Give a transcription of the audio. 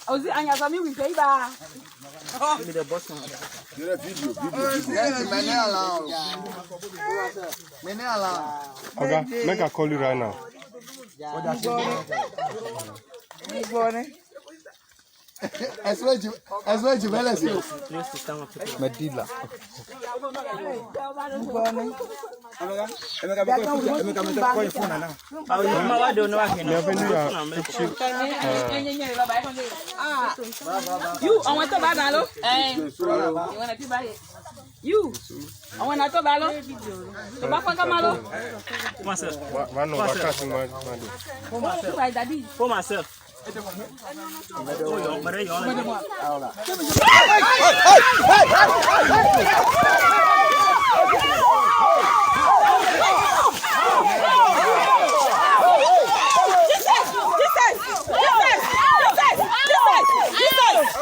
Ozi anya sami wi fei ba. Me the boss man. Okay, make I call you right now. As well you Medila. You, I want to buy malo. You want to buy it? You, I want to buy malo. To buy for malo. For myself.